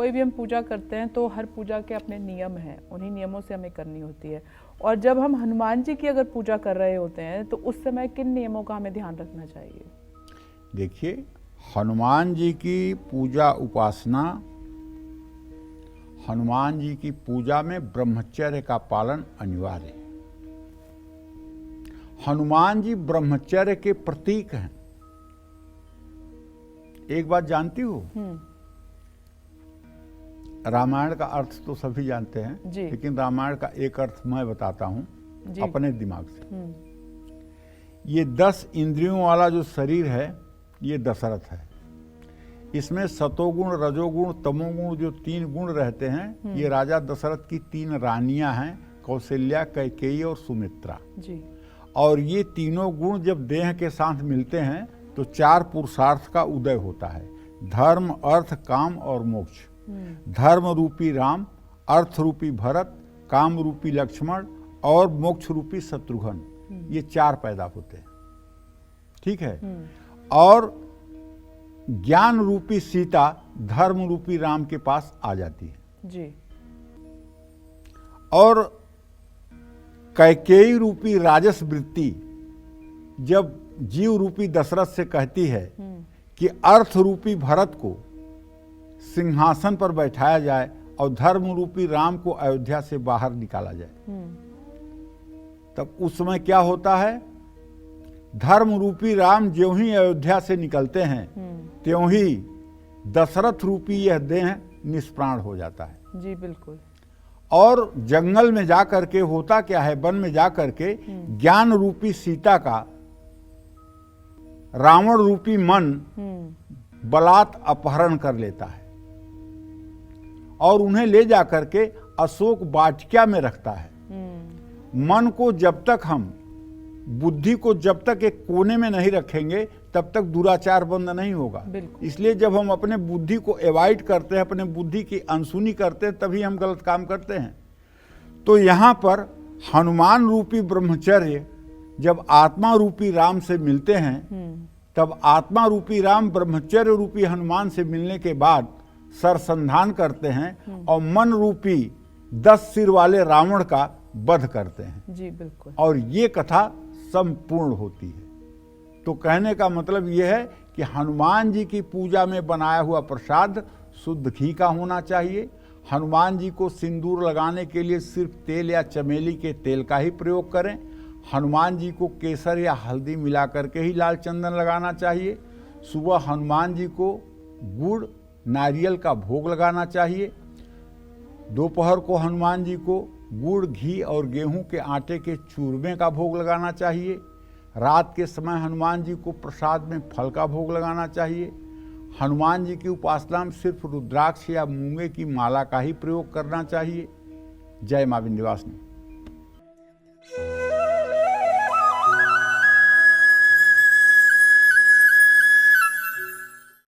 कोई भी हम पूजा करते हैं तो हर पूजा के अपने नियम हैं, उन्हीं नियमों से हमें करनी होती है। और जब हम हनुमान जी की अगर पूजा कर रहे होते हैं तो उस समय किन नियमों का हमें ध्यान रखना चाहिए? देखिए, हनुमान जी की पूजा उपासना, हनुमान जी की पूजा में ब्रह्मचर्य का पालन अनिवार्य है। हनुमान जी ब्रह्मचर्य के प्रतीक हैं। एक बात जानती हो, रामायण का अर्थ तो सभी जानते हैं, लेकिन रामायण का एक अर्थ मैं बताता हूं अपने दिमाग से। ये 10 इंद्रियों वाला जो शरीर है ये दशरथ है। इसमें सतोगुण, रजोगुण, तमोगुण जो 3 गुण रहते हैं, ये राजा दशरथ की 3 रानियां हैं, कौशल्या, कैकेयी और सुमित्रा जी। और ये तीनों गुण जब देह के साथ मिलते हैं तो 4 पुरुषार्थ का उदय होता है, धर्म, अर्थ, काम और मोक्ष। धर्म रूपी राम, अर्थ रूपी भरत, काम रूपी लक्ष्मण और मोक्ष रूपी शत्रुघ्न, ये 4 पैदा होते हैं। ठीक है। और ज्ञान रूपी सीता धर्म रूपी राम के पास आ जाती है जी। और कैकेयी रूपी राजस वृत्ति जब जीव रूपी दशरथ से कहती है कि अर्थ रूपी भरत को सिंहासन पर बैठाया जाए और धर्म रूपी राम को अयोध्या से बाहर निकाला जाए, तब उस समय क्या होता है, धर्म रूपी राम ज्यों ही अयोध्या से निकलते हैं त्यों ही दशरथ रूपी यह देह निष्प्राण हो जाता है जी। बिल्कुल। और जंगल में जाकर के होता क्या है, वन में जाकर के ज्ञान रूपी सीता का रावण रूपी मन बलात् अपहरण कर लेता है और उन्हें ले जाकर के अशोक वाटिका में रखता है। मन को जब तक हम, बुद्धि को जब तक एक कोने में नहीं रखेंगे तब तक दुराचार बंद नहीं होगा। इसलिए जब हम अपने बुद्धि को अवॉइड करते हैं, अपने बुद्धि की अनसुनी करते हैं, तभी हम गलत काम करते हैं। तो यहाँ पर हनुमान रूपी ब्रह्मचर्य जब आत्मा रूपी राम से मिलते हैं, तब आत्मा रूपी राम ब्रह्मचर्य रूपी हनुमान से मिलने के बाद सरसंधान करते हैं और मन रूपी 10 सिर वाले रावण का वध करते हैं जी। बिल्कुल। और ये कथा संपूर्ण होती है। तो कहने का मतलब यह है कि हनुमान जी की पूजा में बनाया हुआ प्रसाद शुद्ध घी का होना चाहिए। हनुमान जी को सिंदूर लगाने के लिए सिर्फ तेल या चमेली के तेल का ही प्रयोग करें। हनुमान जी को केसर या हल्दी मिला करके ही लाल चंदन लगाना चाहिए। सुबह हनुमान जी को गुड़, नारियल का भोग लगाना चाहिए। दोपहर को हनुमान जी को गुड़, घी और गेहूं के आटे के चूरमे का भोग लगाना चाहिए। रात के समय हनुमान जी को प्रसाद में फल का भोग लगाना चाहिए। हनुमान जी की उपासना में सिर्फ रुद्राक्ष या मूंगे की माला का ही प्रयोग करना चाहिए। जय मां विंध्यवासिनी।